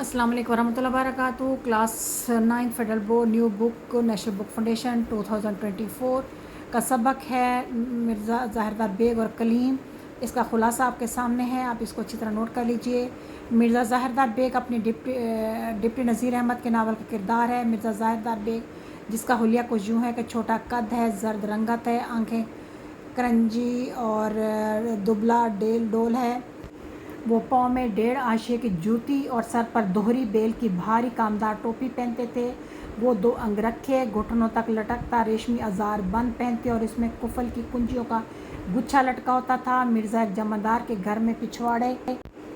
अस्सलाम वालेकुम वरहमतुल्लाहि वबरकातुहू। Class 9 federal board new book national book foundation 2024 का सबक है मिर्ज़ा ज़ाहिरदार बेग और कलीम। इसका ख़ुलासा आपके सामने है, आप इसको अच्छी तरह नोट कर लीजिए। मिर्ज़ा ज़ाहिरदार बेग अपनी डिप्टी नज़ीर अहमद के नावल का किरदार है। मिर्ज़ा ज़ाहिरदार बेग जिसका हुलिया कुछ यूँ है कि छोटा कद है, जर्द रंगत है, आँखें करंजी और दुबला डेल डोल है। वो पाँव में 1.5 आशिया की जूती और सर पर दोहरी बेल की भारी कामदार टोपी पहनते थे। वो 2 अंगरखे घुटनों तक लटकता रेशमी अजार बंद पहनते और इसमें कुफल की कुंजियों का गुच्छा लटका होता था। मिर्ज़ा एक जमादार के घर में पिछवाड़े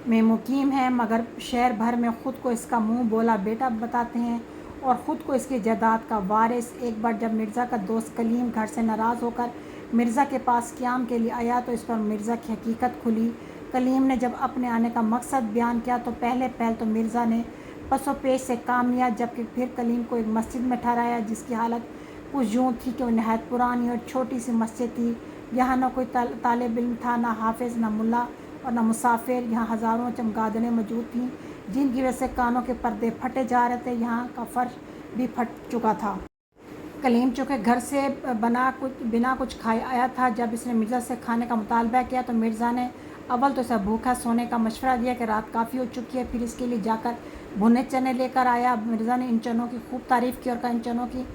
में मुकीम है, मगर शहर भर में ख़ुद को इसका मुँह बोला बेटा बताते हैं और ख़ुद को इसकी जायदाद का वारिस। एक बार जब मिर्ज़ा का दोस्त कलीम घर से नाराज़ होकर मिर्ज़ा के पास क़याम के लिए आया तो इस पर मिर्ज़ा की हकीकत खुली। कलीम ने जब अपने आने का मकसद बयान किया तो पहल तो मिर्ज़ा ने पसो पेश से काम लिया, जबकि फिर कलीम को एक मस्जिद में ठहराया जिसकी हालत कुछ यूँ थी कि वह नहायत पुरानी और छोटी सी मस्जिद थी। यहाँ न कोई तालिब इल्म था, न हाफिज़, न मुल्ला और न मुसाफिर। यहाँ हज़ारों चमगादड़ें मौजूद थीं जिनकी वजह से कानों के पर्दे फटे जा रहे थे। यहाँ का फ़र्श भी फट चुका था। कलीम चूँकि घर से बिना कुछ खाए आया था, जब इसने मिर्ज़ा से खाने का मुतालबा किया तो मिर्ज़ा ने अव्वल तो इसे भूखा सोने का मशवरा दिया कि रात काफ़ी हो चुकी है, फिर इसके लिए जाकर भुने चने लेकर आया। मिर्ज़ा ने इन चनों की खूब तारीफ़ की और कहा इन चनों की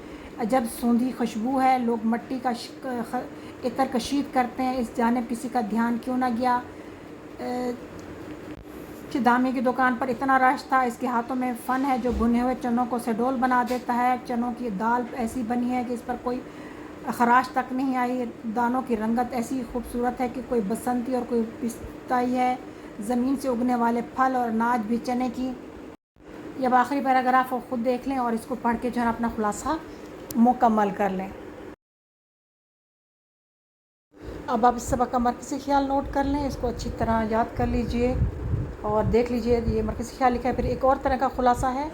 अजब सूंधी खुशबू है, लोग मट्टी का इतर कशीद करते हैं, इस जानिब किसी का ध्यान क्यों ना गया। दामी की दुकान पर इतना रश था, इसके हाथों में फ़न है जो भुने हुए चनों को सेडोल बना देता है। चनों की दाल ऐसी बनी है कि इस पर कोई खराश तक नहीं आई। दानों की रंगत ऐसी खूबसूरत है कि कोई बसंती और कोई पिस्ताई है। ज़मीन से उगने वाले फल और अनाज भी चने की। अब आखिरी पैराग्राफ को ख़ुद देख लें और इसको पढ़ के जो है अपना खुलासा मुकम्मल कर लें। अब आप इस सबक का मरकज़ी ख्याल नोट कर लें, इसको अच्छी तरह याद कर लीजिए और देख लीजिए। ये मरकज़ी ख्याल लिखा है। फिर एक और तरह का ख़ुलासा है,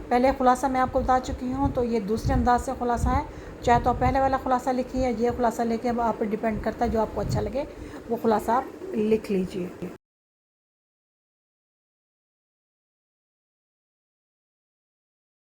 पहले ख़ुलासा मैं आपको बता चुकी हूँ, तो ये दूसरे अंदाज से ख़ुलासा है। चाहे तो आप पहले वाला ख़ुलासा लिखिए, ये ख़ुलासा लेके अब आप पर डिपेंड करता है, जो आपको अच्छा लगे वो ख़ुलासा आप लिख लीजिए।